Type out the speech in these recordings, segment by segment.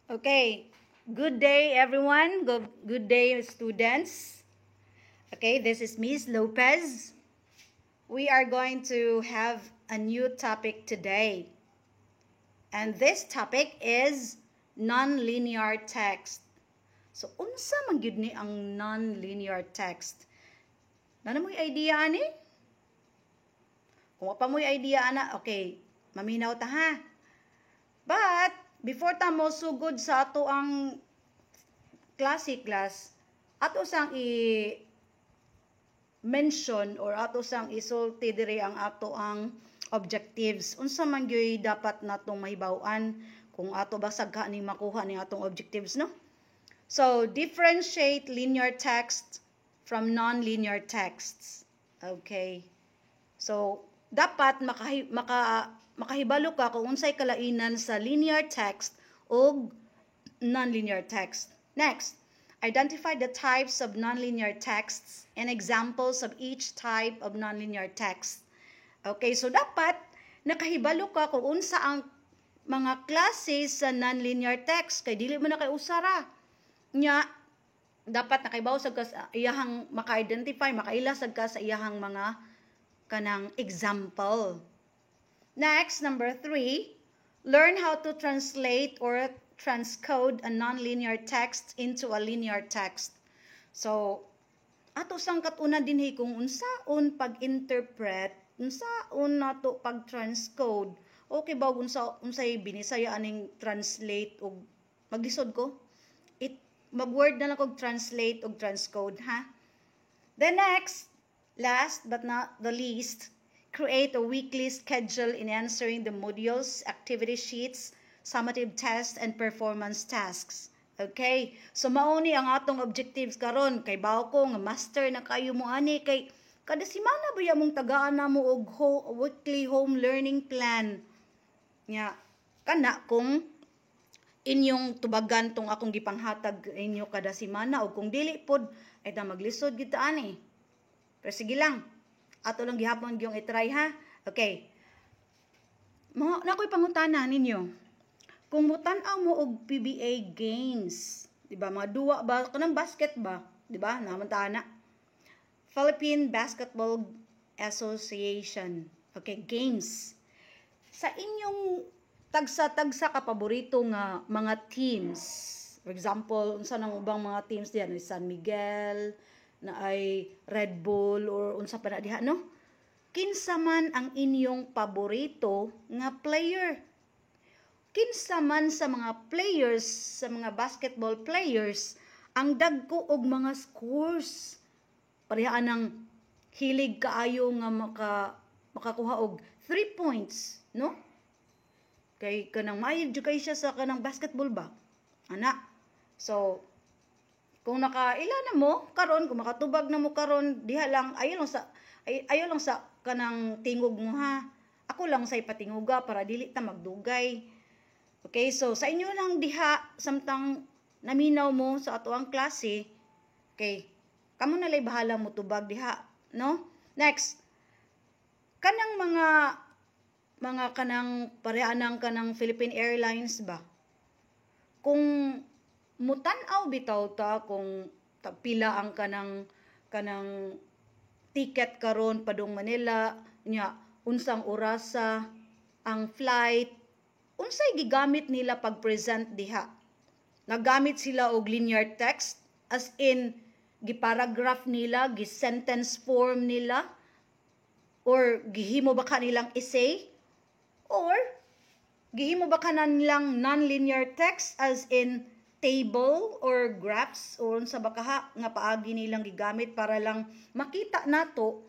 Okay, good day everyone. Good day students. Okay, this is Miss Lopez. We are going to have a new topic today. And this topic is non-linear text. So, unsa man gyud ni ang non-linear text? Nana mo'y idea ani? Kung pa mo'y idea ana, okay, maminaw ta ha. But before ta mo sugod sa ato ang class, ato sang i-mention or ato sang isulti diri ang ato ang objectives. Unsa man gyud dapat natong mahibaw-an kung ato ba sagha ning makuha ning atong objectives, no? So, differentiate linear text from non-linear texts. Okay. So, dapat makahibalo ka kung unsay kalainan sa linear text o non-linear text. Next, identify the types of non-linear texts and examples of each type of non-linear text. Okay, so dapat nakahibalo ka kung unsa ang mga klase sa non-linear text kay dili mo na kay usara. Nya dapat nakaibaw sa iyahang maka-identify, makailasag ka sa iyahang mga kanang example. Next, number 3, learn how to translate or transcode a non-linear text into a linear text. So, ato sang katuna dinhi kung unsaon pag-interpret, unsaon nato pag-transcode. Okay ba unsay binisaya aning translate og maglisod ko? Mag-word na lang kog translate og transcode, ha? The next, last but not the least, create a weekly schedule in answering the modules, activity sheets, summative tests, and performance tasks. Okay? So, mauni ang atong objectives karon kay bawo ko nga master na kayo mo ani kay kada semana ba mong tagaan na mo og weekly home learning plan. Nya, kana kung inyong tubagan tong akong gipanghatag inyo kada semana o kung dili pod ay ta maglisod gid ta ani. Pero sige lang. Ato lang gihapon gyung i-try ha. Okay. Nakoy pangutana ninyo. Kung mutan-aw mo og PBA games, di ba? Mga duwa ba kanang basket ba? Di ba? Naman ta ana. Philippine Basketball Association. Okay, games. Sa inyong tagsa-tagsa ka paborito nga mga teams. For example, unsa nang ubang mga teams diyan, San Miguel, na ay Red Bull or unsa pa na diha, no? Kinsa man ang inyong paborito nga player? Kinsa man sa mga players, sa mga basketball players ang dagko og mga scores? Parehaan ng hilig kaayo nga makakuha og 3 points, no? Kay kanang maayod jud kay siya sa kanang basketball ba? Ana. So, kung nakaila na mo karon, kung makatubag na mo karon, diha lang ayo lang sa kanang tingog mo ha. Ako lang say patinguga para dili ta magdugay. Okay, so sa inyo lang diha samtang naminaw mo sa ato ang klase, okay, kamo na lay bahala mo tubag diha, no? Next, kanang mga kanang pareanang kanang Philippine Airlines ba? Kung mutan-aw bitaw ta kung pila ang kanang ticket karon padung Manila nya unsang orasa ang flight, unsay gigamit nila pag-present diha? Nagamit sila og linear text as in giparagraph nila, gi-sentence form nila, or gihimo ba kanilang essay? Or gihimo ba kanilang non-linear text as in table or graphs or unsa ba kaha nga paagi nilang gigamit para lang makita nato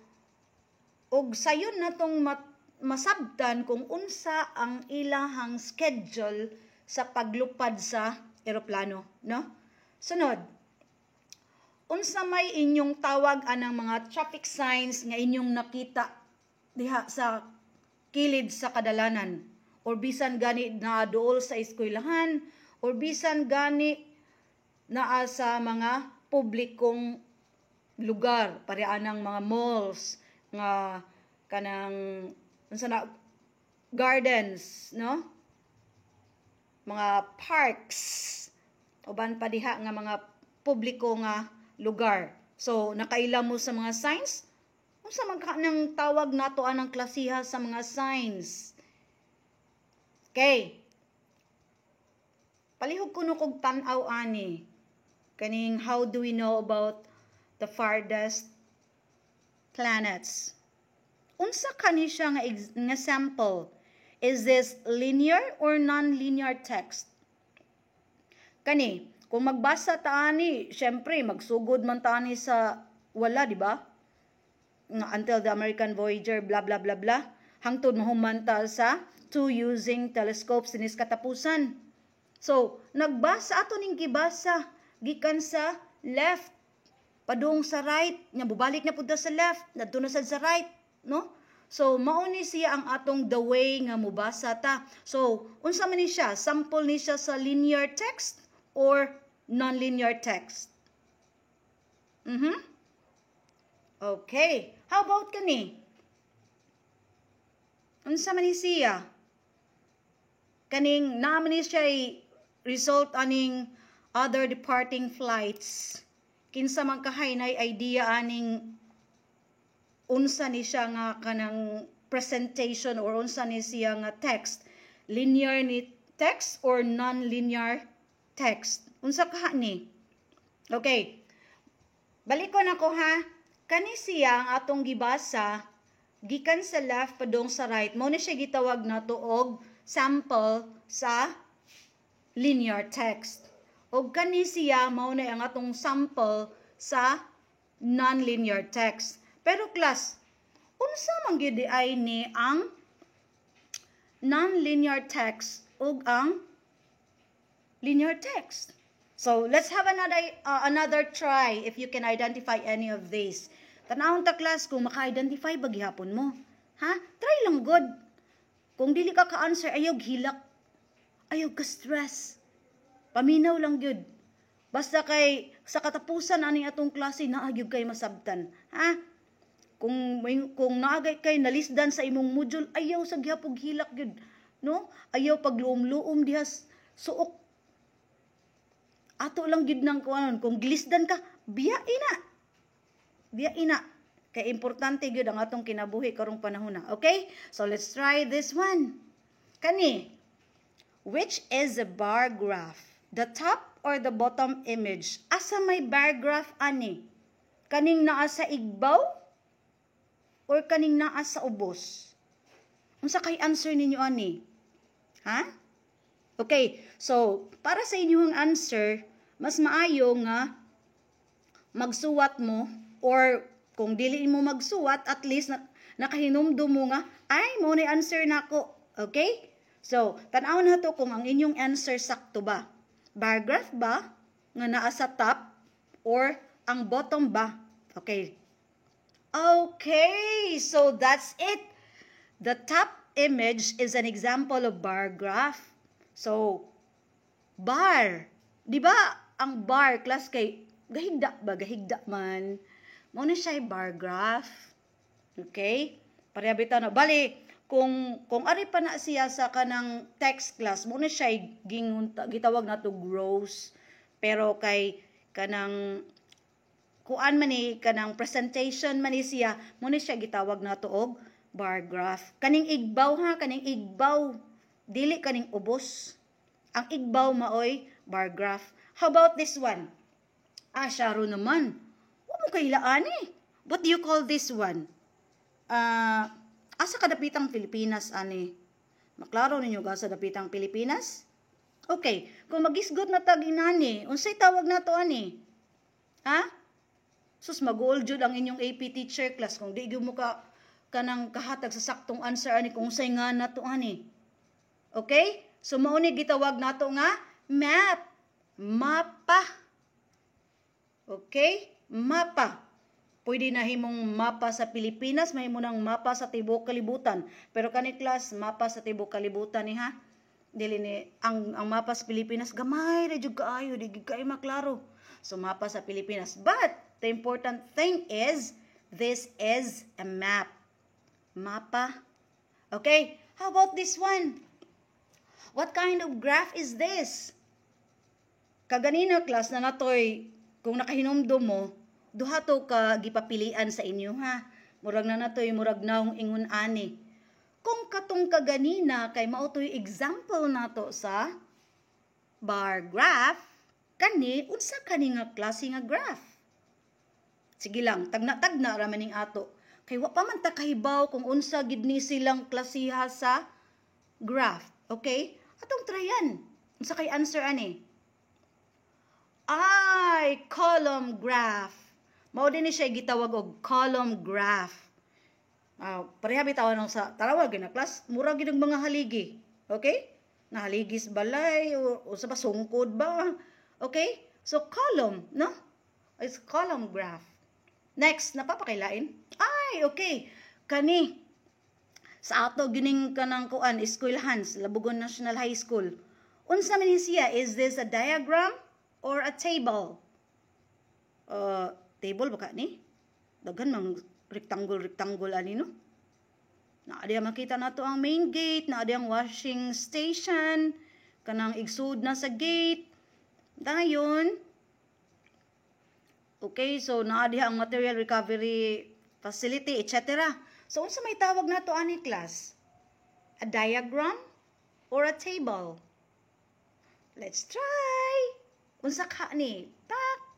og sayon natong masabtan kung unsa ang ilahang schedule sa paglupad sa eroplano, no? Sunod, unsa may inyong tawag anang mga traffic signs nga inyong nakita diha sa kilid sa kadalanan, or bisan gani na dool sa eskwelahan, or bisan gani naa sa mga publikong lugar, pareanang mga malls nga kanang unsa na gardens, no? mga parks, uban pa diha nga mga publiko nga lugar. So, nakailam mo sa mga signs? Unsa man ka nang tawag nato anang klasiha sa mga signs? Okay. Palihog ko no kog tan-aw ani. Kaning how do we know about the farthest planets? Unsa kani siya nga sample? Is this linear or non-linear text? Kani, kung magbasa ta ani, syempre magsugod man ta ani sa wala, di ba? Until the American Voyager, blah blah blah blah. Hangtod mahuman ta sa two using telescopes sinis katapusan. So, nagbasa ato ning gibasa gikan sa left padung sa right, nya bubalik na pud sa left, nadto na sad sa right, no? So, mao ni siya ang atong the way nga mubasa ta. So, unsa man ni siya? Sample ni siya sa linear text or non-linear text? Okay. How about kani? Unsa man ni siya? Kaning naman ni siya result aning other departing flights. Kinsa man kahay nay idea aning unsa ni siya nga kanang presentation or unsa ni siya nga text, linear ni text or non-linear text? Unsa ka ni? Okay. Balikon ako ha. Kani siya ang atong gibasa gikan sa left padung sa right. Mao ni siya gitawag nato og sample sa linear text. Og kani siya mao na ang atong sample sa non-linear text. Pero class, unsa man gyud ay ni ang non-linear text ug ang linear text? So, let's have another try if you can identify any of these. Tanawon ta class kung maka-identify ba gihapon mo. Ha? Try lang good. Kung dili ka ka-answer, ayaw hilak. Ayaw ka stress. Paminaw lang gyud. Basta kay sa katapusan aning atong klase naagyo kay masabtan. Ha? Kung naagay kay nalisdan sa imong module, ayaw sa gihapog hilak gyud, no? Ayaw pagluom-luom diha suok. Ato lang gyud nang kuanon, kung gilisdan ka, biya ina. Biya ina. Kay importante gyud ang atong kinabuhi karong panahon na. Okay? So let's try this one. Kani, which is a bar graph? The top or the bottom image? Asa may bar graph ani? Kaning naa sa igbaw or kaning naa sa ubos? Unsa kay answer ninyo ani? Ha? Okay, so para sa inyong answer, mas maayo nga magsuwat mo, or kung dili mo magsuwat, at least nakahinumdum mo nga, ay, mo ni answer nako. Okay? So, tan-aw na to kung ang inyong answer sakto ba. Bar graph ba nga naa sa top or ang bottom ba? Okay. Okay, so that's it. The top image is an example of bar graph. So, bar. Di ba ang bar, class kay gahigda ba? Gahigda man. Mao na siya bar graph. Okay? Parehabita na. Bali, kung ari pa na siya sa kanang text class, mao na siya gitawag na to gross. Pero kay kanang kuan man ni kanang presentation man ni siya, mo ni siya gitawag nato og bar graph. Kaning igbaw ha, kaning igbaw, dili kaning ubos. Ang igbaw maoy bar graph. How about this one? Syaro naman. Wa mo kailaan eh. What do you call this one? Asa kadapitang Pilipinas ani? Maklaro ninyo ga sa dapitang Pilipinas? Okay, kung magisgot na taginani, unsay tawag nato ani? Ha? Sus, mag-uol jud ang inyong AP teacher class kung di gyud mo ka kanang kahatag sa saktong answer ani kung unsay nga nato ani. Okay? So mao ni gitawag nato nga map. Mapa. Okay? Mapa. Pwede na himong mapa sa Pilipinas, may mo nang mapa sa tibok kalibutan. Pero kani class, mapa sa tibok kalibutan ni ha. Dili ni ang mapa sa Pilipinas gamay ra jud kaayo, di kay maklaro. So mapa sa Pilipinas. But the important thing is this is a map. Mapa. Okay? How about this one? What kind of graph is this? Kaganina class na natoy, kung nakahinumdum mo, duha to ka gipapilian sa inyo ha. Murag na natoy, murag naong ingon ani. Kung katong kaganina kay mao toy example nato sa bar graph, kani unsa kani nga klase nga graph? Sige lang, tagna ra maning ato. Kay wa pa man ta kahibaw kung unsa gid ni silang klasiha sa graph. Okay? Atong tryan. Unsa kay answer ani? Ay, column graph. Mao din ni siya gitawag og column graph. Pareha bitawan nang sa tarawag na class, mura gid mga haligi. Okay? Na haligi sa balay o sa sungkod ba? Okay? So column, no? It's column graph. Next, napapakilain? Ay, okay. Kani sa ato gining kanang kuan eskwelahan sa Labugon National High School. Unsa man siya? Is this a diagram or a table? Table baka ni? Daghan mang rectangle ani no? Na diya makita nato ang main gate, na diya ang washing station, kanang igsud na sa gate. Dayon. Okay, so na diya ang material recovery facility, etc. So unsa may tawag nato ani class? A diagram or a table? Let's try. Unsa ka ni? Tak.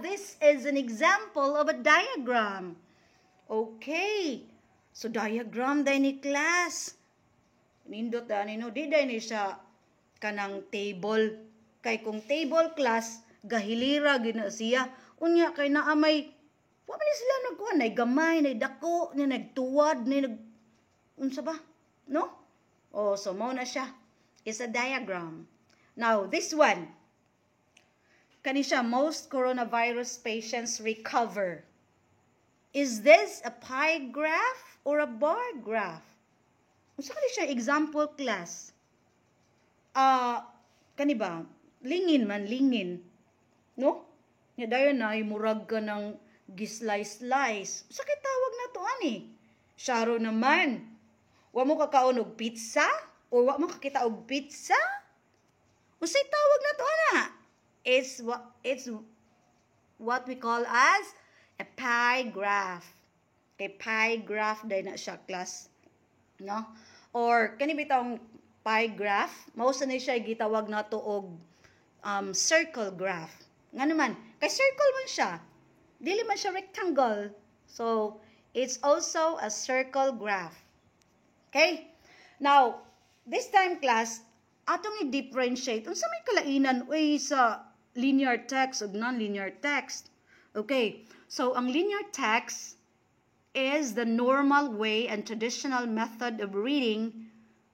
This is an example of a diagram. Okay. So diagram day ni class. Nindot ani no, di day ni siya kanang table. Kay kung table class, gahilira gina siya. Unya kay naa may wa man sila nagkuan, nay gamay, nay dako, nay nagtuwad, nay nag unsa ba? No? Oh, so mao na siya. It's a diagram. Now, this one. Kani siya, most coronavirus patients recover. Is this a pie graph or a bar graph? Unsa kani siya example class? Kani ba? Lingin. No? Nya dayon na murag ka ng gislay-slice. Unsa kay tawag na to ani? Sharo naman. Wa mo kakaon og pizza or wa mo kakita og pizza? Unsay tawag na to ana? It's what we call as a pie graph. Kay pie graph day na siya class. No? Or kani bitong pie graph, mao sa ni siya gitawag nato og circle graph. Nga naman, kay circle man siya. Dili man siya rectangle. So, it's also a circle graph. Okay? Now, this time class, atong i-differentiate unsa may kalainan sa linear text ug non-linear text. Okay, so ang linear text is the normal way and traditional method of reading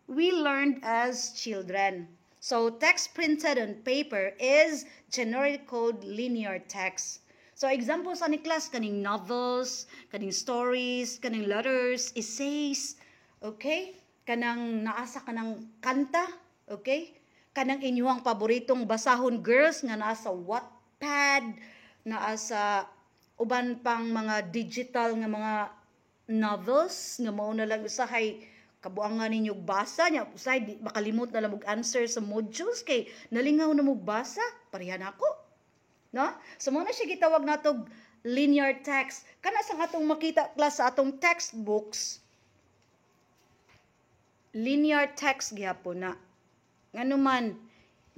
we learned as children. So text printed on paper is generally called linear text. So examples ani class kaning novels, kaning stories, kaning letters, essays, okay? Kanang naasa kanang kanta, okay? Kanang inyong paboritong basahon girls nga naa sa Wattpad, naa sa uban pang mga digital nga mga novels nga mao na lang usahay kabuangan ninyo basa nya usahay di makalimot na lang og answer sa modules kay nalingaw na mo basa pareha nako, no? So mo na siya gitawag natog linear text. Kana sa atong makita class sa atong textbooks, linear text gyapon na. Ngano man,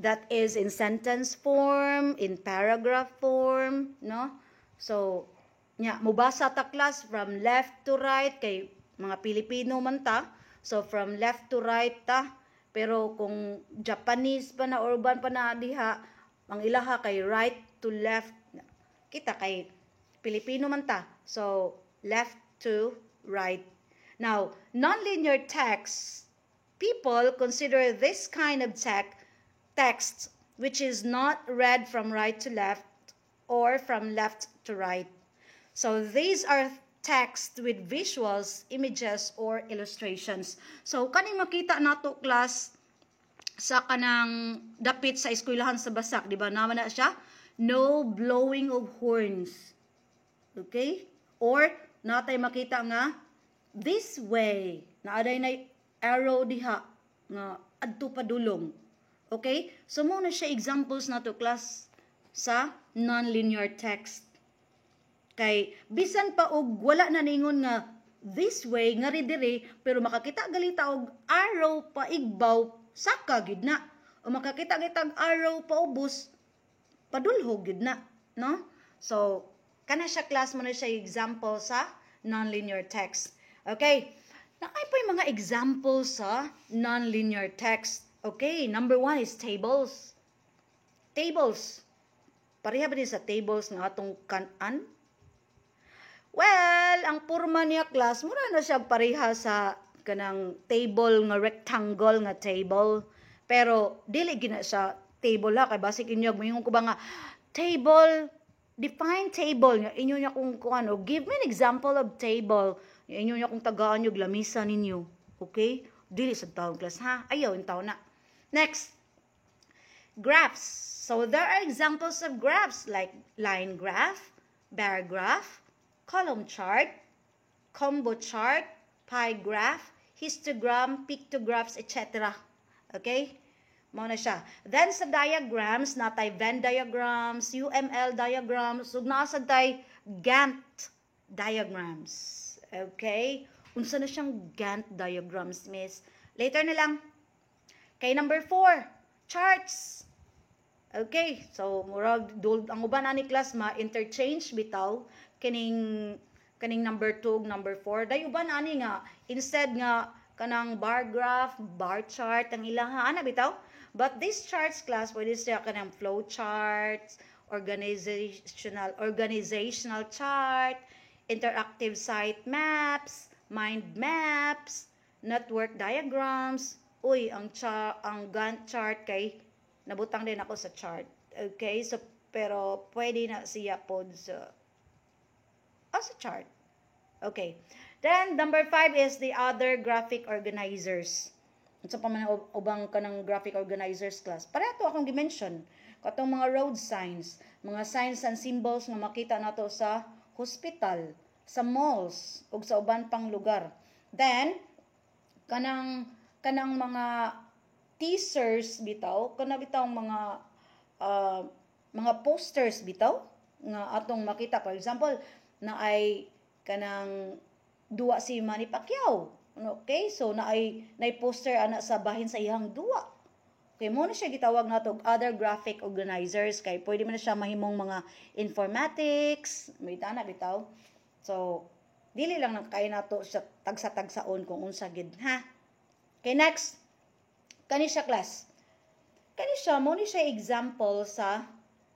that is in sentence form, in paragraph form, no? So, mubasa ta class from left to right, kay mga Pilipino man ta. So, from left to right ta. Pero kung Japanese pa na, urban pa na diha, ang ilaha kay right to left. Kita kay Pilipino man ta. So, left to right. Now, non-linear text, people consider this kind of text which is not read from right to left or from left to right. So these are text with visuals, images, or illustrations. So kaning makita nato class sa kanang dapit sa eskwelahan sa Basak, di ba? Naman na siya, no blowing of horns. Okay? Or natay makita nga this way. Naaday na arrow diha nga adto padulong. Okay? So mo na siya examples na to class sa non-linear text. Kay bisan pa og wala na ningon nga this way nga dire pero makakita galita og arrow pa igbaw saka gid na. O makakita gitag arrow pa ubos padulhog gid na, no? So kana siya class mo na siya example sa non-linear text. Okay? Naay pa yung mga examples sa non-linear text. Okay, number 1 is tables. Tables. Pareha ba din sa tables nga atong kanan? Well, ang porma niya class, mura na siya pareha sa kanang table nga rectangle nga table. Pero dili gina siya table ha kay basic inyo moingon ko ba nga table, define table nga inyo nya kung ano, give me an example of table. Inyo nya kung tagaan nyo lamisa ninyo. Okay? Dili sa taong class ha. Ayaw yung taon na. Next, graphs. So there are examples of graphs like line graph, bar graph, column chart, combo chart, pie graph, histogram, pictographs, etc. Okay? Mao na siya. Then sa diagrams, natay Venn diagrams, UML diagrams, ug nasad tay Gantt diagrams. Okay? Unsa na siyang Gantt diagrams, miss? Later na lang. Kay number 4, charts. Okay, so murag ang uban ani class ma-interchange bitaw kining number 2 ug number 4. Day uban ani nga instead nga kanang bar graph, bar chart ang ilaha ana bitaw. But this charts class pwede siya kanang flow charts, organizational chart, interactive site maps, mind maps, network diagrams. Uy, ang Gantt chart kay nabutang din ako sa chart. Okay? So pero pwede na siya pod sa chart. Okay. Then number 5 is the other graphic organizers. Unsa pa man ubang kanang graphic organizers class? Pareho akong gi-mention. Katong mga road signs, mga signs and symbols nga makita nato sa hospital, sa malls ug sa uban pang lugar. Then kanang mga teasers bitaw, kana bitaw mga posters bitaw nga atong makita. For example, na ay kanang duwa si Manny Pacquiao. Okay? So na ay poster ana sa bahin sa iyang duwa. Okay, mo na siya gitawag nato other graphic organizers kay pwede man na siya mahimong mga informatics, may tana bitaw. So dili lang nang kay nato sa tagsa-tagsaon kung unsa gid ha. Okay, next. Kani siya class. Kani siya mo ni siya example sa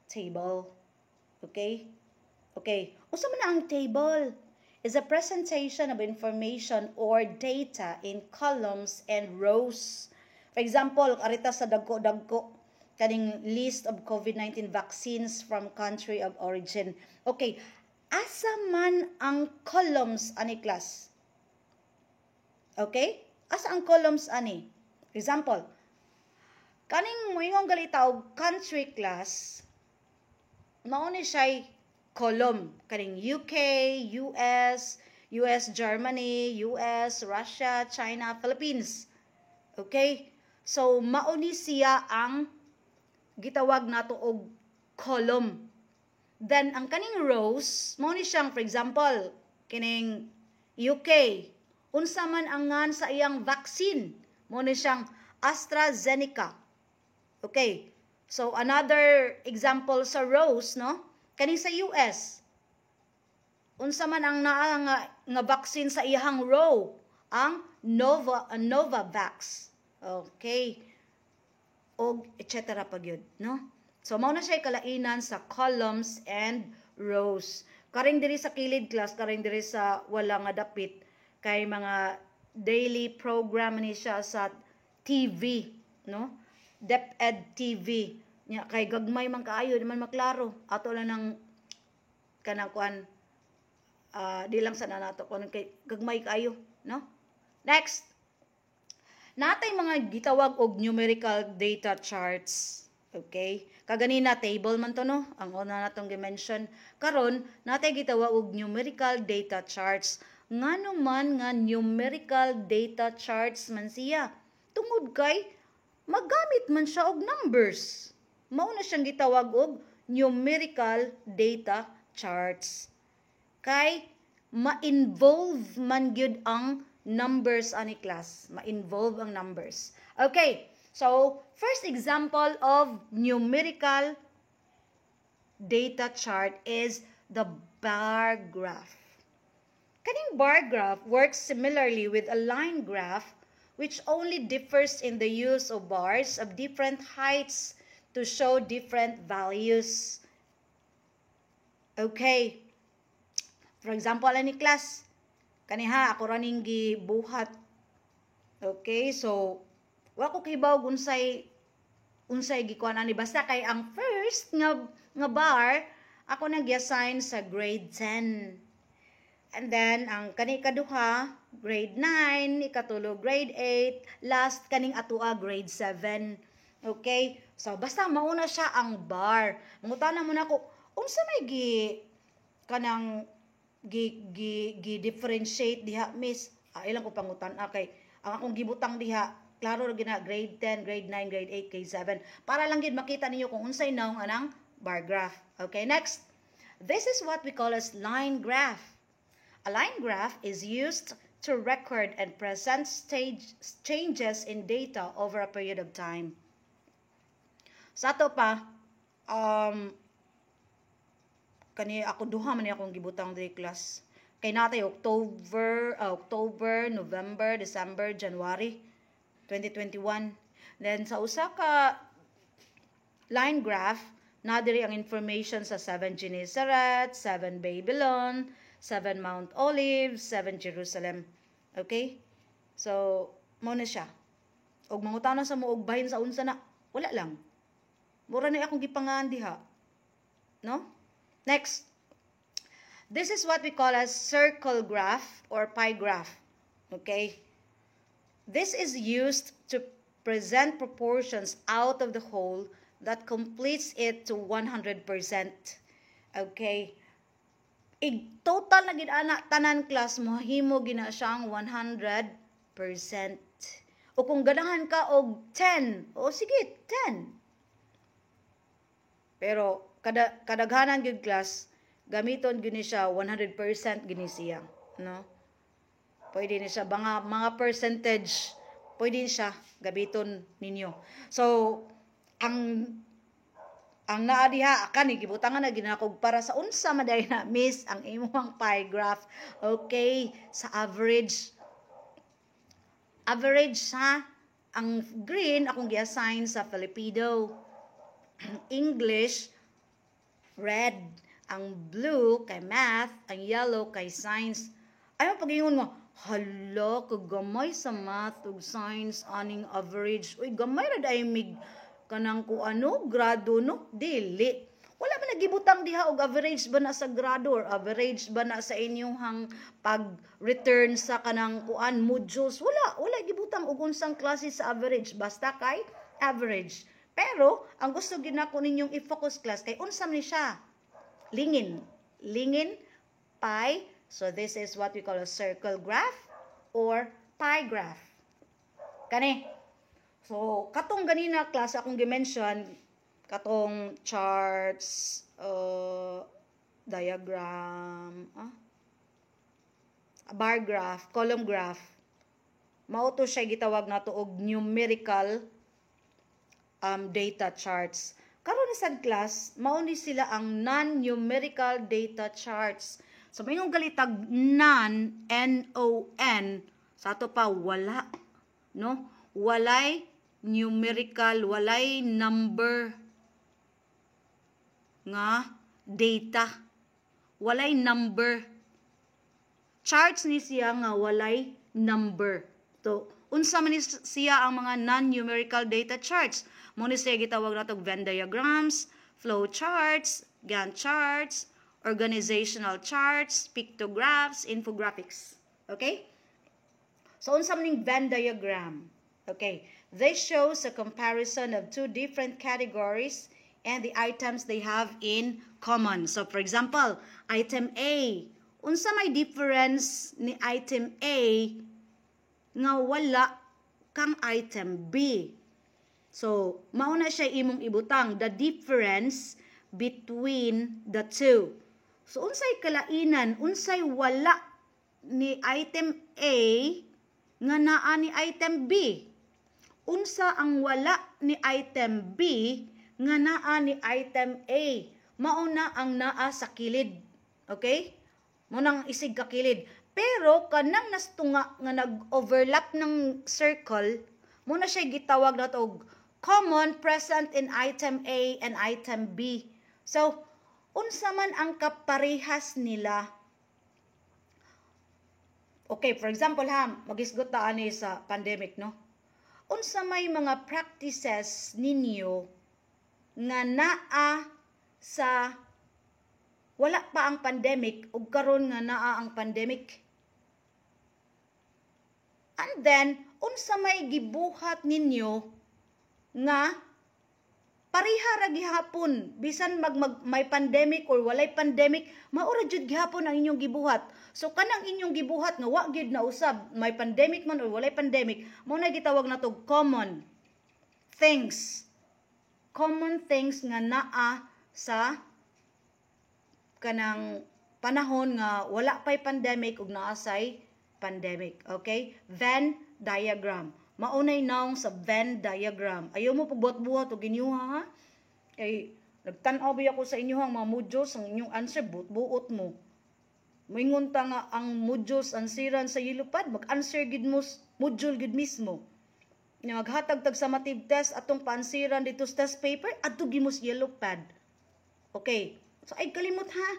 table. Okay? Okay. Unsa man ang table? Is a presentation of information or data in columns and rows. For example, arita sa dagko-dagko kaning list of COVID-19 vaccines from country of origin. Okay, asa man ang columns ani class? Okay? Asa ang columns ani? Example, kaning moingon galita og country class, mao ni siya column kaning UK, US, Germany, US, Russia, China, Philippines. Okay? So mao ni siya ang gitawag nato og column. Then ang kaning rows, mao ni siyang for example, kining UK, unsa man ang ngan sa iyang vaccine, mao ni siyang AstraZeneca. Okay. So another example sa rows, no? Kani sa US, unsa man ang naa nga vaccine sa iyang row, ang Novavax. Okay. Og etc. pa gyud, no? So mao na siya kalainan sa columns and rows. Karing diri sa kilid class, karing diri sa wala nga dapit kay mga daily program ni siya sa TV, no? DepEd TV. Nya kay gagmay man kaayo naman maklaro. Ato lang nang kanang kuan di lang sana nato kun kay gagmay kaayo, no? Next. Natay mga gitawag og numerical data charts. Okay? Kaganina table man to, no? Ang una natong gi-mention. Karon natay gitawag og numerical data charts. Ngano man nga numerical data charts man siya? Tungod kay magamit man siya og numbers. Mao na siyang gitawag og numerical data charts. Kay ma-involve man gyud ang numbers ani class. Ma-involve ang numbers. Okay, so first example of numerical data chart is the bar graph. Kaning bar graph works similarly with a line graph, which only differs in the use of bars of different heights to show different values. Okay. For example, ani class, kaniha ako raning gibuhat. Okay, so wa ko kibaw unsay gikuan ani, basta kay ang first nga bar ako nag-assign sa grade 10. And then ang kani kaduha grade 9, ikatulo grade 8, last kaning atua grade 7. Okay? So basta mauna siya ang bar. Mangutana mo na ko unsa may kanang differentiate diha, miss. Ilang ko pangutan kay ang akong gibutang diha klaro ra gina grade 10, grade 9, grade 8, grade 7 para lang gid makita ninyo kung unsay naong anang bar graph. Okay, next. This is what we call as line graph. A line graph is used to record and present changes in data over a period of time. Sa ato pa, kani ako duha man akong gibutang diri class. Kay natay October, November, December, January 2021. Then sa usa ka line graph, na diri ang information sa 7 Gennesaret, 7 Babylon, 7 Mount Olives, 7 Jerusalem. Okay? So, mo na siya. Og mangutana sa mo og bahin sa unsa na, wala lang. Mura na akong gipangaan diha. No? Next. This is what we call as circle graph or pie graph. Okay? This is used to present proportions out of the whole that completes it to 100%. Okay? Total na gid ana tanan class mo himo gina siyang 100%. O kung ganahan ka og 10, o sige 10. Pero kadaghanan gyud class gamiton gyud ni siya 100% gini siya, no? Pwede ni siya mga percentage, pwede siya gamiton ninyo. So ang naa diha kani gibutangan na ginakog para sa unsa maday na miss ang imong pie graph. Okay, sa average ha, ang green akong gi-assign sa Filipino, English red, ang blue kay math, ang yellow kay science. Ayo pagingon mo, hala kagamay sa math ug science aning average. Uy, gamay ra day mig kanang ko grado no, dili. Wala man nagibutang diha og average ba na sa grado or average ba na sa inyong pag-return sa kanang kuan modules. Wala gibutang og unsang klase sa average, basta kay average. Pero ang gusto ginako ninyong i-focus class kay unsa man siya? Lingin, pie. So this is what we call a circle graph or pie graph. Kani. So, katong ganina class akong gi-mention, katong charts, diagram, bar graph, column graph, mao to siya gitawag nato og numerical data charts. Karon ni sad class, mao ni sila ang non-numerical data charts. So, mayong galitag non, N-O-N, sa ato pa wala, no? Walay numerical, walay number nga data. Walay number. Charts ni siya nga walay number. So, unsa man siya ang mga non-numerical data charts? Muna siya gitawag natog Venn diagrams, flow charts, Gantt charts, organizational charts, pictographs, infographics. Okay? So, unsa man ning Venn diagram? Okay, this shows a comparison of two different categories and the items they have in common. So, for example, item A. Unsa may difference ni item A nga wala kang item B? So, mao na siya imong ibutang the difference between the two. So, unsay kalainan, unsay wala ni item A nga naa ni item B? Unsa ang wala ni item B nga naa ni item A? Mao na ang naa sa kilid. Okay? Mo nang isig ka kilid. Pero kanang nastunga nga nag-overlap ng circle, mo na siya gitawag na og common present in item A and item B. So, unsa man ang kaparehas nila? Okay, for example ha, magisgot ta ani sa pandemic, no? Unsa may mga practices ninyo nga naa sa wala pa ang pandemic ug karon nga naa ang pandemic? And then, unsa may gibuhat ninyo nga pareha ra gihapon bisan may pandemic or walay pandemic, maura jud gihapon ang inyong gibuhat. So kanang inyong gibuhat nga wa gyud na usab may pandemic man or walay pandemic, mao na gitawag nato common things. Common things nga naa sa kanang panahon nga wala pay pandemic ug naa say pandemic. Okay? Venn diagram. Maunay naong sa Venn diagram. Ayaw mo pagbuhat-buhat o ginyuha ha? Kay nagtanaw ba ako sa inyong mga modules, ang inyong answer, buot mo. Moingon ta nga ang modules ansiran sa yellow pad, mag-answer gid mo, module gid mismo. Maghatag-tag summative test atong paansiran dito sa test paper, adto gid mo sa yellow pad. Okay. So ay kalimot ha.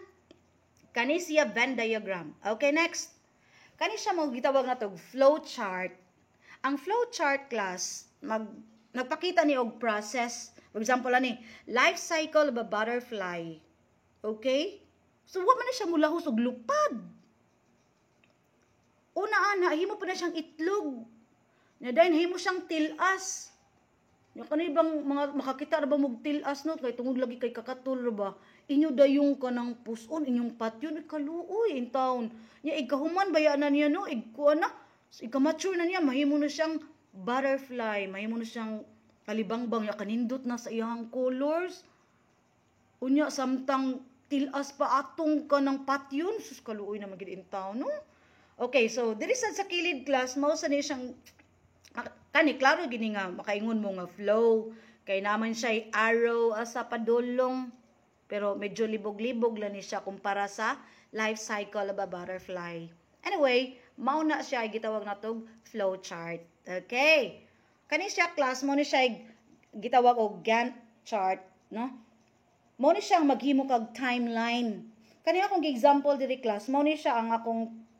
Kani siya Venn diagram. Okay, next. Kani siya mo gitawag na to flow chart. Ang flow chart class, nagpakita ni og process. For example, ani, life cycle of a butterfly. Okay? So, wa man na siya mulahos og lupad. Una-ana, himo pa na siyang itlog. Na dahil himo siyang tilas. Yung kanibang mga makakita na ba mong tilas, no? Kaya tungod lagi kay kakatul ba? Inyo dayong ka ng puson, inyong patyo, ikaluoy in town. Nya, ikahuman, bayaan na niya, no? Ikuan na. So, ika-mature na niya, mahimo na siyang butterfly, mahimo na siyang kalibangbang, ya kanindot na sa iyang colors. Unya, samtang tilas pa atong ka ng patyon, sus kaluoy na magiging tao, no? Okay, so, diri sa kilid class, mausa niya siyang, kani, klaro gini nga, makaingon mo nga flow, kay naman siya arrow sa padulong, pero medyo libog-libog lang ni siya kumpara sa life cycle of a butterfly. Anyway, mao na siya gitawag natog flow chart. Okay. Kani siya class mo ni siya gitawag og Gantt chart, no? Mo ni siya maghimo kag timeline. Kani akong example diri class, mo ni siya ang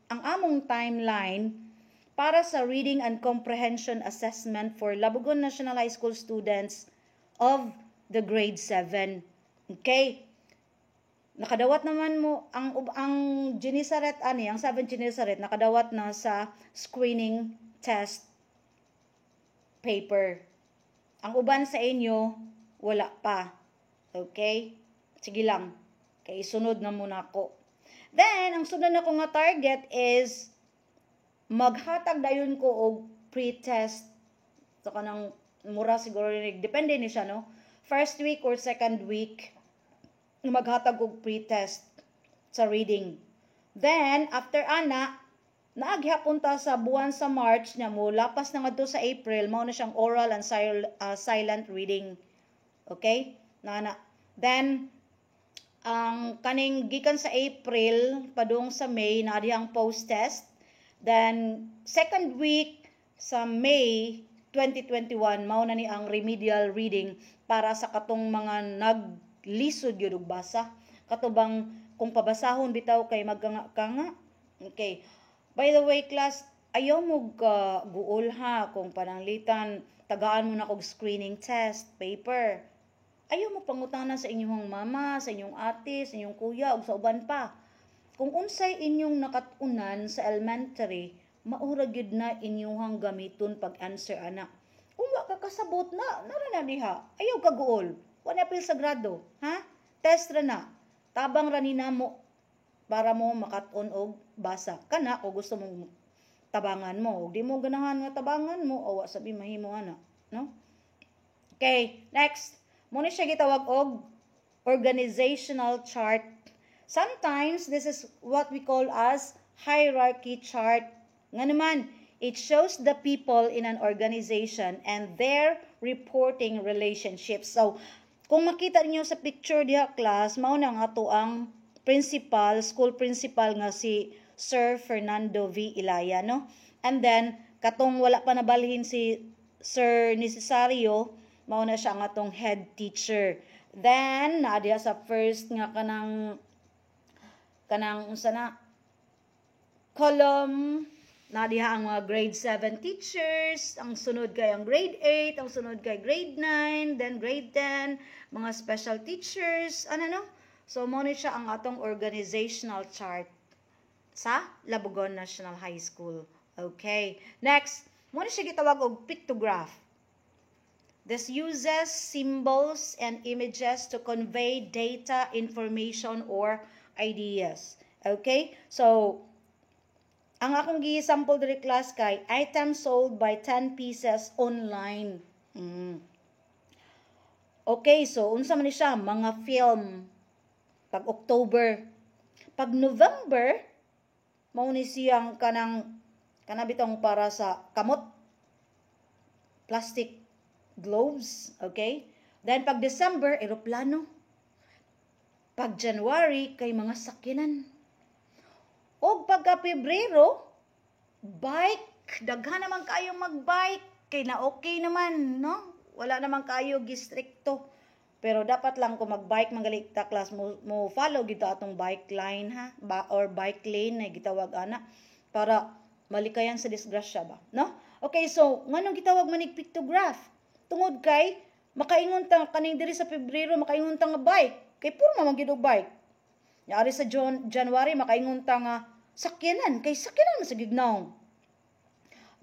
among timeline para sa reading and comprehension assessment for Labugon National High School students of the grade 7. Okay? Nakadawat naman mo ang Genesaret ani, ang 7 Genesaret nakadawat na sa screening test paper. Ang uban sa inyo wala pa. Okay? Sige lang. Kay sunod na muna ako. Then ang sunod na ko nga target is maghatag dayon ko og pre-test. So kanang mura siguro depende ni siya, no? First week or second week maghatag og pre-test sa reading. Then, after ana, naaghapon ta sa buwan sa March niya mo, lapas na nga to sa April, mao na siyang oral and silent reading. Okay? Then, ang kaning gikan sa April, padung sa May, naadihang post-test. Then, second week sa May 2021, mao na ni ang remedial reading para sa katong mga lisod yun og basa. Katubang kung pabasahon bitaw kay magkanga. Okay. By the way, class, ayaw mo guol ha kung pananglitan, tagaan mo na kog screening test paper. Ayaw mo pangutanan sa inyong mama, sa inyong ate, sa inyong kuya, ug sa uban pa. Kung unsay inyong nakatunan sa elementary, maura gyud na inyong gamiton pag-answer ana. Kung wa ka kasabot na na diha. Ayaw ka guol. Wala pil sagrado, ha? Test ra na. Tabang ra ni namo para mo makaton og basa. Kana o gusto mong tabangan mo, og di mo ganahan nga tabangan mo, o sabi mahimo ana, no? Okay, next. Muna siya gitawag og organizational chart. Sometimes, this is what we call as hierarchy chart. Nga naman, it shows the people in an organization and their reporting relationships. So, kung makita niyo sa picture diha class, mao na nga to ang principal, school principal nga si Sir Fernando V. Ilaya, no? And then, katong wala pa nabalhin si Sir Necesario, mao na siya ang atong head teacher. Then, naadiya sa first nga kanang unsa na column, naadiha ang mga grade 7 teachers, ang sunod kay ang grade 8, ang sunod kay grade 9, then grade 10, mga special teachers, no? So, mao ni siya ang atong organizational chart sa Labugon National High School. Okay. Next, mao ni siya gitawag og pictograph. This uses symbols and images to convey data, information, or ideas. Okay? So, ang akong gi-sample diri class kay item sold by 10 pieces online. Okay, so unsa man ni siya? Mga film. Pag October. Pag November, mao ni siyang kanabitong para sa kamot. Plastic globes, okay? Then pag December, eroplano. Pag January, kay mga sakyanan. O pagka Pebrero, bike. Daghan naman kayo mag-bike. Kay na okay naman, no? Wala naman kayo gistrikto. Pero dapat lang kung mag-bike magaling ta class mo follow gito atong bike line ha or bike lane na gitawag ana para malikayan sa disgrasya ba, no? Okay, so nganong gitawag manig pictograph? Tungod kay makaingon ta kaning diri sa Pebrero makaingon ta nga bike kay puro man gid og bike. Yaari sa January makaingon ta nga sakyanan kay sakyanan sa gignaw.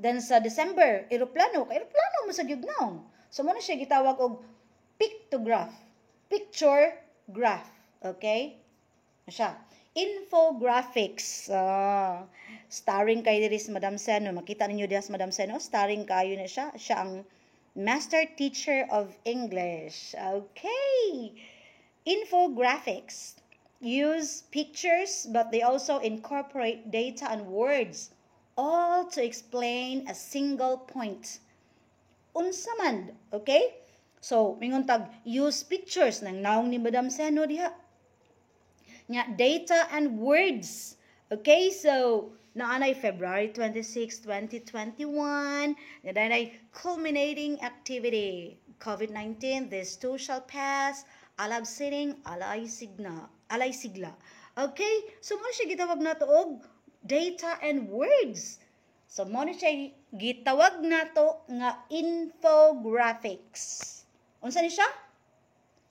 Then sa December eroplano kay eroplano mo sa gignaw. So mo na siya gitawag og pictograph. Picture graph. Okay? Siya. Infographics. Starring kay diri si Madam Seno. Makita ninyo diha si Madam Seno. Starring kayo na siya. Siya ang Master Teacher of English. Okay. Infographics use pictures but they also incorporate data and words all to explain a single point. Unsa man, okay? So, mingon tag use pictures nang naong ni Madam Seno diha. Nya data and words. Okay, so naanay February 26, 2021. Naanay culminating activity. COVID-19, this too shall pass. Alab sining, alay sigla. Okay, so mo siya gitawag nato og data and words. So mo siya gitawag nato nga infographics. Unsa ni siya?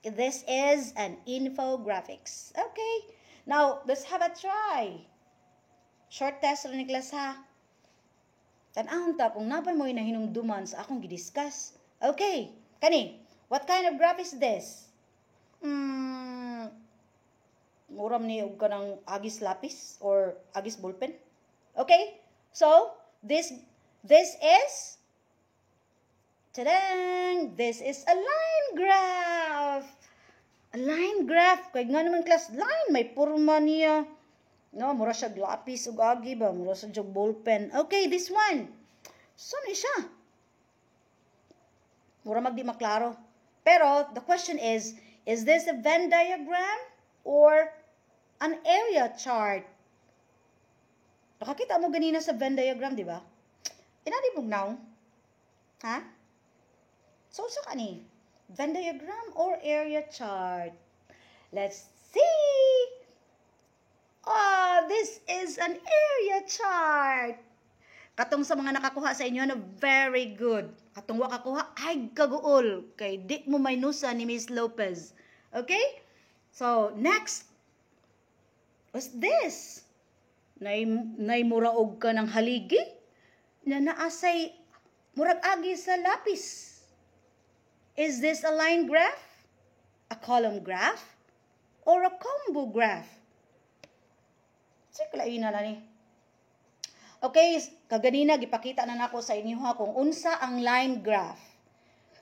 This is an infographics. Okay. Now, let's have a try. Short test rin ni class ha. Tan-ahon ta kung napay mo hinumduman sa akong gidiscuss. Okay. Kani, what kind of graph is this? Muram ni og kanang agis lapis or agis ballpen. Okay? So, this is tadang! This is a line graph. A line graph. Kaya nga naman class, line. May purma niya. No, mura siya lapis o agi ba? Mura siya ballpen. Okay, this one. Saan siya? Mura magdi maklaro. Pero, the question is this a Venn diagram or an area chart? Nakakita mo ganina sa Venn diagram, di ba? Inadi mo now? Ha? So, sa kani? Venn diagram or area chart? Let's see! This is an area chart. Katong sa mga nakakuha sa inyo, very good. Katong wa kakuha, ay kaguol. Kay di mo may nusa ni Miss Lopez. Okay? So, next. What's this? Nay muraog ka ng haligi? Na naasay murag agi sa lapis. Is this a line graph, a column graph, or a combo graph? Siklain na ni. Okay, kaganina gipakita na nako sa inyo ha kung unsa ang line graph.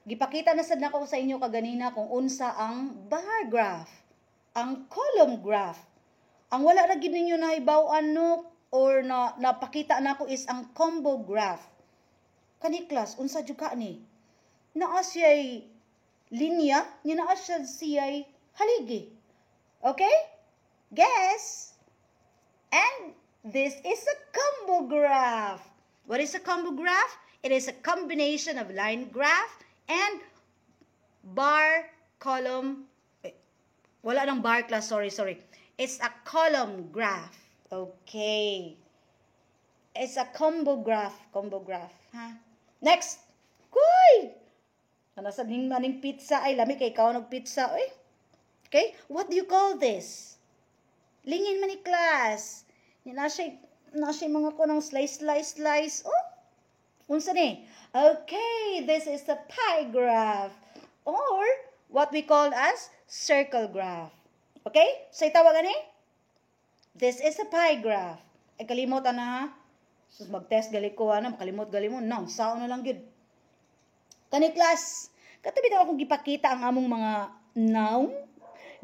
Gipakita na sad nako sa inyo kaganina kung unsa ang bar graph, ang column graph. Ang wala ra gid ninyo nahibaw-an no or napakita nako is ang combo graph. Kani class, unsa jud ka ni? Naa siya'y linya, naa siya'y haligi. Okay? Guess? And this is a combo graph. What is a combo graph? It is a combination of line graph and bar, column, wala nang bar class, sorry. It's a column graph. Okay. It's a combo graph. Ha? Next. Kuy! Nasa maning pizza, ay lami kay ikaw nagpizza, oy. Okay? What do you call this? Lingin man ni class. Na siya mga ko ng slice. Oh, unsa ni? Okay, this is a pie graph or what we call as circle graph. Okay? So itawag ani? This is a pie graph. Ay kalimot na ha. Sus mag-test gali ko ana, makalimot no, sao na lang gyud. Kani class, katabi daw akong gipakita ang among mga noun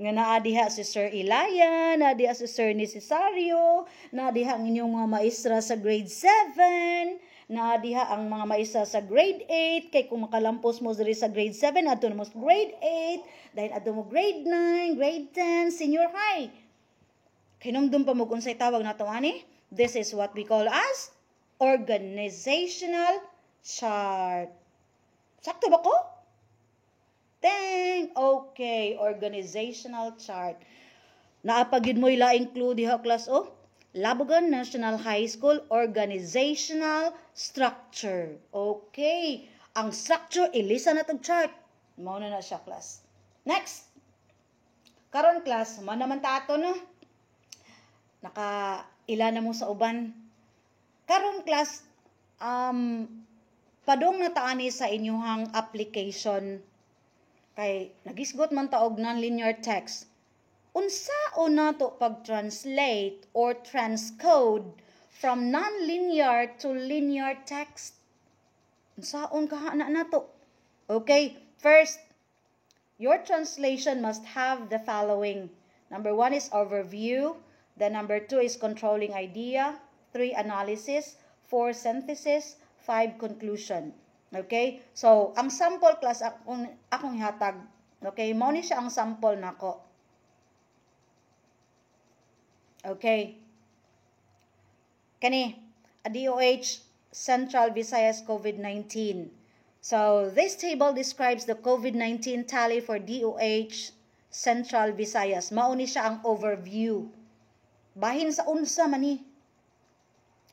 nga naa diha si Sir Ilaya, naa diha si Sir Necesario, naa diha ang inyong mga maestra sa grade 7, naa diha ang mga maestra sa grade 8, kay kung makalampos mo diri sa grade 7, adto na mo sa grade 8, dahil adto mo grade 9, grade 10, senior high. Kinumdum pa mo kung sa'y tawag na ito, ani? This is what we call as organizational chart. Sakto ba ko? Dang! Okay, organizational chart. Naapagid mo ilaing clue diha class, oh? Labugan National High School organizational structure. Okay. Ang structure, ilisa na itong chart. Mauna na siya, class. Next. Karon class, naman ta ato, no? Naka-ila na mo sa uban. Karon class, padong na taani sa inyuhang application kay nagisgot man taog non-linear text. Unsaon nato pag-translate or transcode from non-linear to linear text? Unsaon kahana nato? Okay, first, your translation must have the following. Number 1 is overview. Then number 2 is controlling idea. 3, analysis. 4, synthesis. 5, conclusion. Okay? So, ang sample class akong hatag. Okay? Mao ni siya ang sample nako. Okay. Kani, a DOH Central Visayas COVID-19. So, this table describes the COVID-19 tally for DOH Central Visayas. Mao ni siya ang overview. Bahin sa unsa man ni.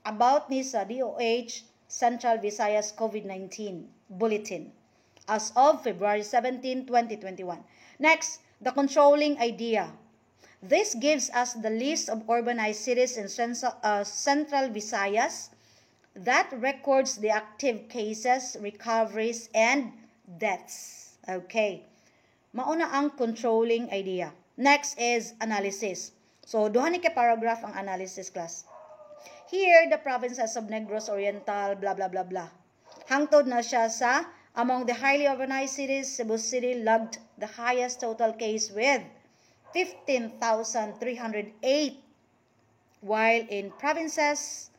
About ni sa DOH Central Visayas COVID-19 Bulletin as of February 17, 2021. Next, the controlling idea. This gives us the list of urbanized cities in Central Visayas that records the active cases, recoveries, and deaths. Okay. Mauna ang controlling idea. Next is analysis. So, duha ni kay paragraph ang analysis class. Here, the provinces of Negros Oriental, blah, blah, blah, blah. Hangtod na siya sa, among the highly urbanized cities, Cebu City logged the highest total case with 15,308. While in provinces,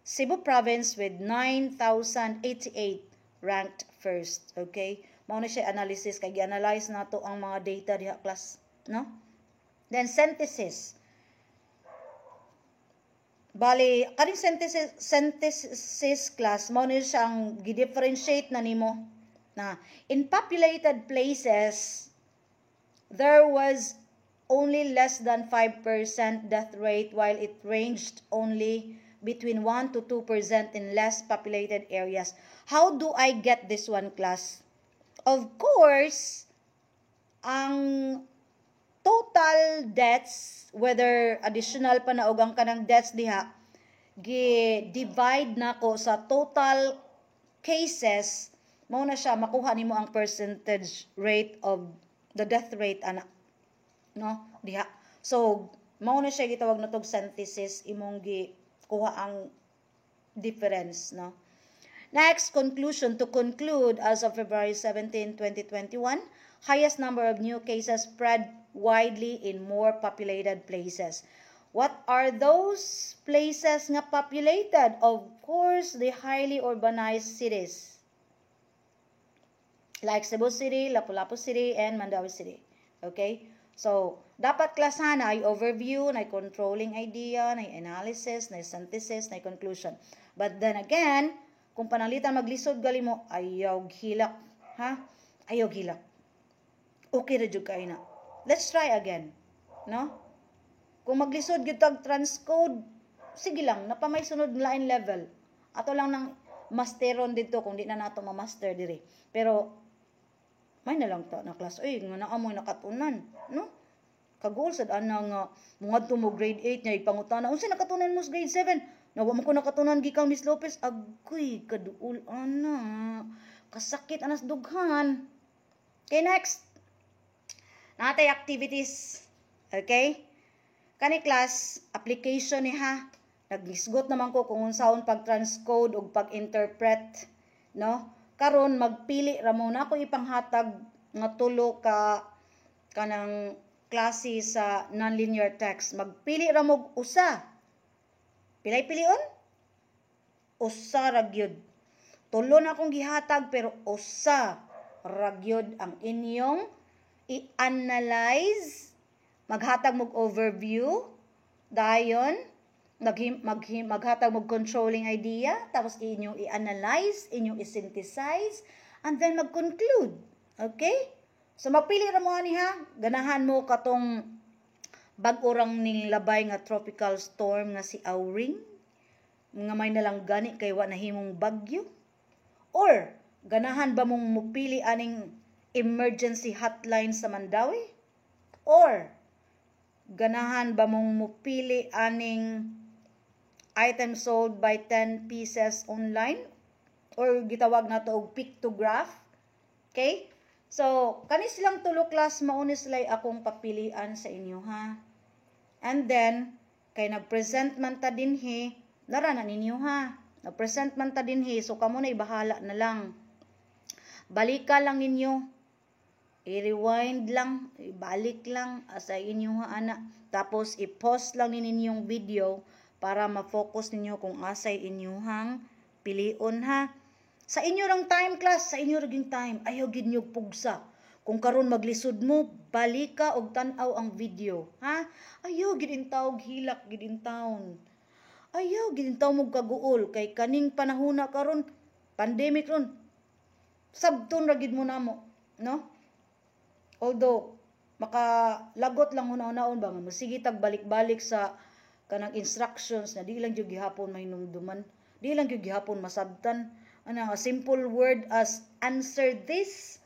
Cebu Province with 9,088 ranked first. Okay? Mao na siya analysis, kay gi-analyze nato ang mga data diha class. No? Then, synthesis. Bali, kaning synthesis class, mao ni siyang gi-differentiate na nimo na in populated places, there was only less than 5% death rate while it ranged only between 1 to 2% in less populated areas. How do I get this one, class? Of course, ang total deaths, whether additional pa na og ang kanang deaths diha, gi-divide nako sa total cases, mao na siya makuha nimo ang percentage rate of the death rate ana. No? Diha. So, mao na siya gitawag na tog synthesis, imong gi kuha ang difference, no? Next, conclusion. To conclude, as of February 17, 2021, highest number of new cases spread widely in more populated places. What are those places nga populated? Of course, the highly urbanized cities like Cebu City, Lapu-Lapu City, and Mandaue City. Okay? So, dapat klasan na ay overview, na ay controlling idea, na ay analysis, na ay synthesis, na ay conclusion. But then again, kung panalitan maglisod gali mo, ayaw hilak. Ha? Ayaw hilak. Okay ra jud kay na. Let's try again. No? Kung maglisod gyud tag transcode, sige lang, napamay sunod line level. Ato lang nang masteron dito kung di na nato ma-master diri. Pero may na lang ta na class. Ay, nga naamoy nakatunan, no? Kagol sad ana nga mga mo grade 8 nya ipangutana. Unsa nakatunan mo sa grade 7? Nawa mo ko nakatunan gikan Miss Lopez. Agoy, kaduol ana. Kasakit anas dughan. Okay, next. Natay activities. Okay? Kani class, application ni ha. Naglisgot naman ko kung unsaon pag-transcode o pag-interpret. No? Karon magpili ra mo na ako ipanghatag nga tulo ka kanang klase sa nonlinear text. Magpili ra mo usa. Pilay pilion? Usa ra gyud. Tulo na akong gihatag pero usa ra gyud ang inyong i-analyze. Maghatag mog overview, dayon maghatag mog controlling idea, tapos inyong i-analyze, inyong i-synthesize, and then mag-conclude. Okay? So magpili ra mo ani ha, ganahan mo katong bag-orang ning labay nga tropical storm nga si Auring, nga may nalang gani kay wa nahimong bagyo, or ganahan ba mong mupili aning emergency hotline sa Mandaue, or ganahan ba mong mupili aning item sold by 10 pieces online, or gitawag na to og pictograph. Okay? So, kanis silang tulo class mauni sila akong papilian sa inyo ha. And then, kay nag-present man ta dinhi, lara na ninyo ha. Nag-present man ta dinhi, so kamo na ibahala na lang. Balika lang ninyo. I-rewind lang, ibalik lang sa inyong ana. Tapos i-pause lang ninyong video para ma-focus ninyo kung asay inyong pilion ha. Sa inyo lang time class, sa inyo ring time, ayaw gid niyo pugsa. Kung karon maglisod mo, balika og tan-aw ang video, ha? Ayaw gid intaw hilak gid intawon. Ayaw gid intaw mo kaguol kay kaning panahona karon, pandemic ron. Sabton ra gid mo namo, no? Although makalagot lang una-unaon ba nga sige tag balik-balik sa kanang instructions na di lang gyud gihapon mahinumduman, di lang gyud gihapon masabtan. Ana nga simple word as answer this,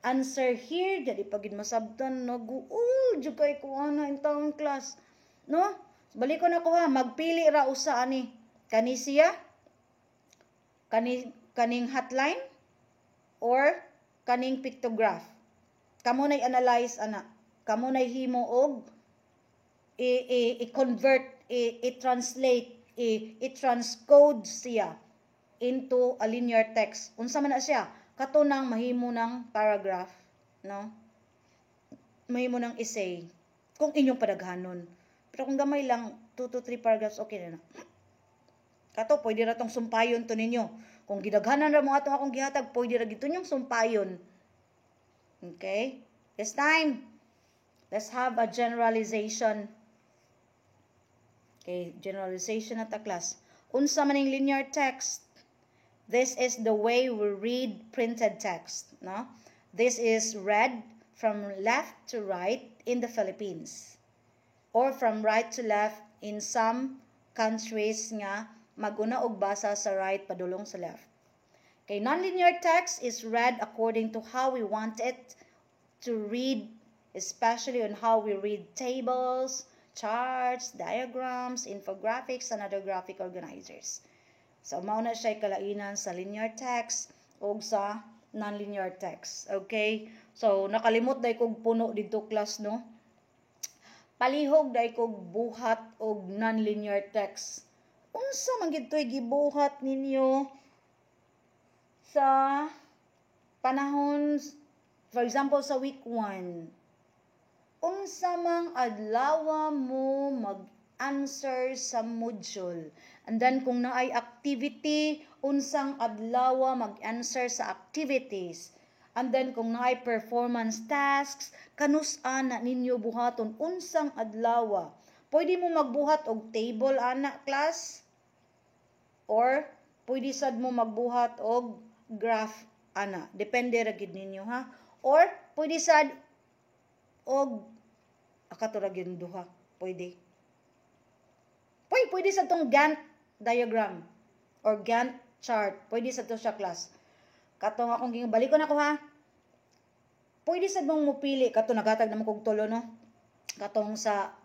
answer here, jadi pagid masabtan no, guol jud kay ko ana intawon class, no? Balik ko na ko ha, magpili ra usa ani kani siya kaning hotline or kaning pictograph. Kamo nay analyze ana, kamo nay himo og i-convert, i-translate, i-transcode siya into a linear text. Unsa man na siya? Kato nang mahimo ng paragraph, no? Mahimo ng essay kung inyong padaghanon. Pero kung gamay lang 2 to 3 paragraphs, okay na. Kato pwede ra tong sumpayon to ninyo. Kung gidaghanan ra mo atong akong gihatag, pwede ra gid nyong sumpayon. Okay? This time, let's have a generalization. Okay, generalization at a class. Unsa maning linear text? This is the way we read printed text, no? This is read from left to right in the Philippines, or from right to left in some countries nga maguna og basa sa right padulong sa left. Okay, nonlinear text is read according to how we want it to read, especially on how we read tables, charts, diagrams, infographics, and other graphic organizers. So, mauna siya kalainan sa linear text o sa nonlinear text. Okay? So, nakalimot day kog puno dito class, no? Palihog day kog buhat og nonlinear text. Unsa man gid toy gibuhat ninyo? sa panahon, for example, sa week 1, unsa mang adlaw mo mag-answer sa module. And then, kung naay activity, unsang adlaw mag-answer sa activities. And then, kung naay performance tasks, kanus-a na ninyo buhaton, unsang adlaw. Pwede mo magbuhat og table, ana, class? Or, pwede sad mo magbuhat og graph, ana. Depende ra gid ninyo, ha? Or, pwede sad og akatura gyud duha. Pwede. Pwede sa tong Gantt diagram or Gantt chart. Pwede sa to siya, class. Katong akong gingabalik ko na ko, ha? Pwede sad mong mupili kato nagatag naman kog tulo, no? Katong sa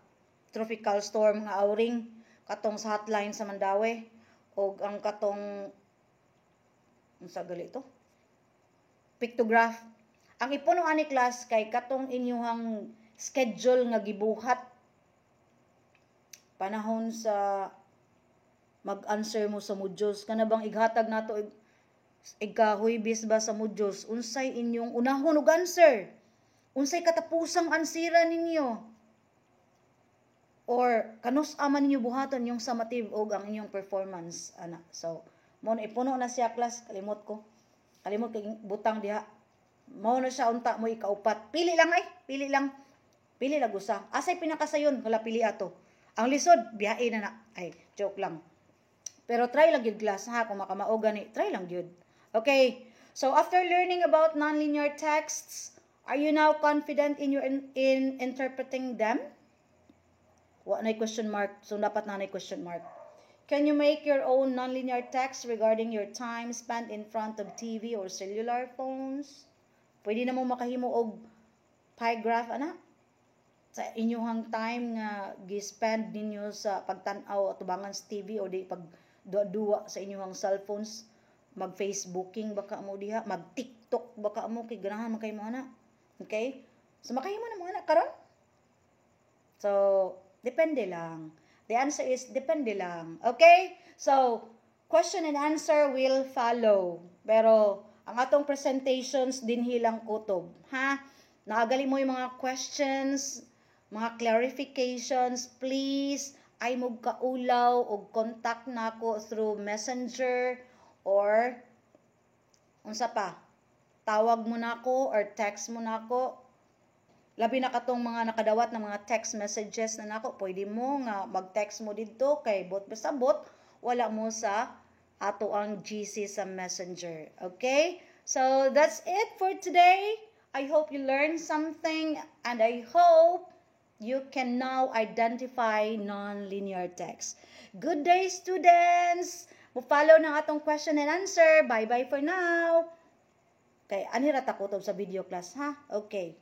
tropical storm nga Auring, katong sa hotline sa Mandawi, og ang katong unsa gali ito? Pictograph. Ang ipuno ani, class, kay katong inyuhang schedule nga gibuhat panahon sa mag-answer mo sa modules. Kana bang ighatag nato ikahuybis ba sa modules? Unsay inyong unahon og answer? Unsay katapusang ansira ninyo? Or kanus aman ninyo buhaton yung summative og ang inyong performance, ana. So, mo na ipuno na siya, class. Kalimot ko. Kalimot kay butang diha. Mao na siya unta mo ikaupat. Pili lang ay, pili lang. Pili lang usa. Asay pinakasayon, wala pili ato. Ang lisod, biyahe na na. Ay, joke lang. Pero try lang yun, class, ha? Kung makamao gani, try lang yun. Okay. So, after learning about nonlinear texts, are you now confident in interpreting them? Wa na question mark. So, dapat na question mark. Can you make your own nonlinear text regarding your time spent in front of TV or cellular phones? Pwede na mo makahimo og pie graph, ana? Sa inyong time nga gi-spend ninyo sa pagtan-aw at tubangan sa TV o di pag duwa sa inyong cellphones, mag-Facebooking baka mo diha, mag-TikTok baka mo kay ganahan man kay mo ana. Okay? So makahimo na mo ana karon? So, depende lang. The answer is depende lang. Okay? So, question and answer will follow. Pero ang atong presentations dinhi lang kutob, ha? Naagali mo yung mga questions, mga clarifications, please, ay mo kaulaw o contact nako through Messenger or unsa pa, tawag mo nako or text mo nako. Labi na katong mga nakadawat na mga text messages na nako, pwede mo nga mag-text mo dito kay bot basta bot, wala mo sa ato ang GC sa Messenger. Okay? So, that's it for today. I hope you learned something and I hope you can now identify non-linear text. Good day, students! Mo-follow ng atong question and answer. Bye-bye for now. Okay, anira takutob sa video class, ha? Okay.